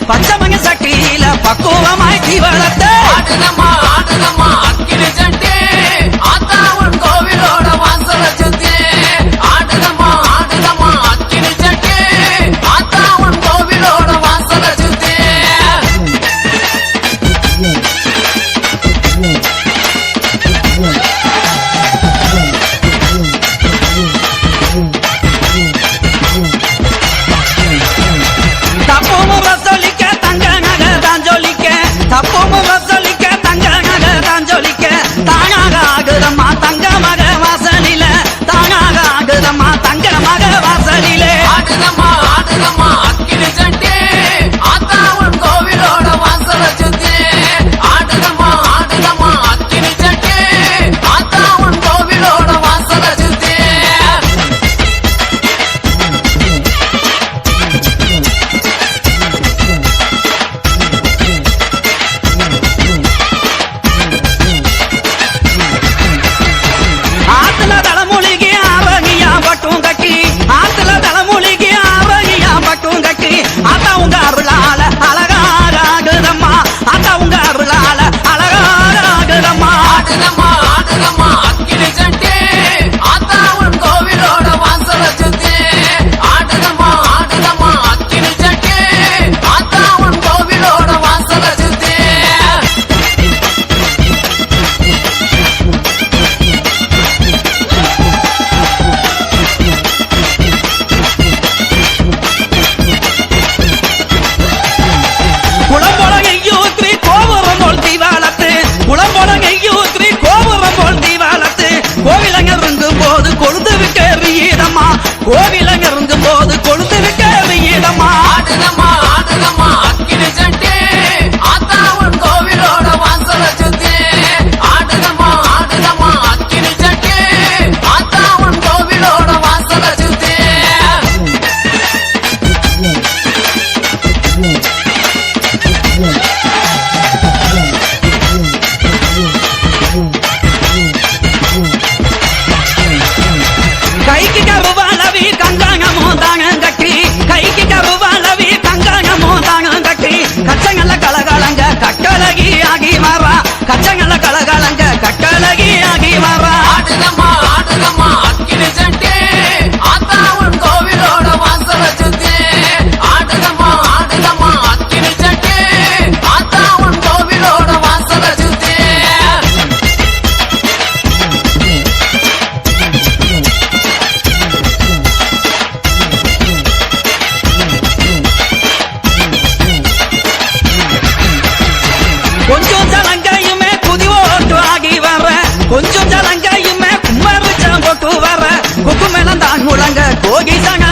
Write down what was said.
பச்சமங்க சட்டியில பக்குவமாய் தீவளத்தை ஆடுதம்மா ஆடுதம்மா அக்கினி சட்டி ஆத்தா உன் கோவிலோட வாசல சுத்தி ஆடுதம்மா ஆடுதம்மா அக்கினி சட்டி ஆத்தா உன் கோவிலோட வாசல சுத்தி தப்பமும் வசலிக்க தங்க நகை தான் ஜொலிக்க தப்பமும் வசலிக்க தங்க நகை தான் ஜொலிக்க தானாக ஆகுதம்மா தங்க மக வாசலில தானாக ஆகுதம்மா தங்க மக வாசலிலே ஆடுதம்மா ஆடுதம்மா அக்கினி சட்டி ஆத்தா உன் கோவிலோட வாசல சுத்தி ஆடுதம்மா ஆடுதம்மா அக்கினி சட்டி ஆத்தா உன் கோவிலோட வாசல சுத்தி ஆத்துல தலைமொழிக்கு ஆவகியா பட்டும் கட்டி ஆத்துல தலைமொழிக்கு ஆவகியா பட்டும் கட்டி ஆத்தா உங்க அருளால அழகாகுதம்மா ஆத்தா உங்க அருளால அழகாகுதம்மா ஆடுதம்மா ஆடுதம்மா அக்கினி சட்டி ஆத்தா உன் கோவிலோட வாசல சுத்தி ஆடுதம்மா ஆடுதம்மா அக்கினி சட்டி ஆத்தா உன் கோவிலோட வாசல சுத்தி குளம்பொழகையூத்ரி கோபுரம் போல் தீவாளத்து குளம்பொழகையூத்ரி கோபுரம் போல் தீவாளத்து கோவிலங்க இருந்தும் போது கொழுந்து விட்டு எறியதம்மா கோவிலங்க இருந்தும் போது கொழுந்து விட்டு எறியதம்மா ஆடுதம்மா ஆடுதம்மா அக்கினி சட்டி ஆத்தா உன் கோவிலோட வாசல சுத்தி ஆடுதம்மா ஆடுதம்மா அக்கினி சட்டி ஆத்தா உன் கோவிலோட வாசல சுத்தி கைக்கு கருவாளவி கங்காங்கமோ தாங்க கட்டி கைக்கு கருவாளவி கங்காங்கமோ தாங்க கட்டி கச்சங்கல்ல கலகலங்க கட்டழகி ஆகி வரா கச்சங்கல்ல கலகலங்க கட்டழகி ஆகி வரா ஆடுதம்மா ஆடுதம்மா அக்கினி சட்டி ஆத்தா உன் கோவிலோட வாசல சுத்தி ஆடுதம்மா ஆடுதம்மா அக்கினி சட்டி ஆத்தா உன் கோவிலோட வாசல சுத்தி கொஞ்சம் ஜலங்கையுமே குதி ஓட்டு ஆகி வர கொஞ்சம் ஜலங்கையுமே கும்மரிச்சம் போட்டு வர குக்கு மேல தான் முழங்க கோகி சங்க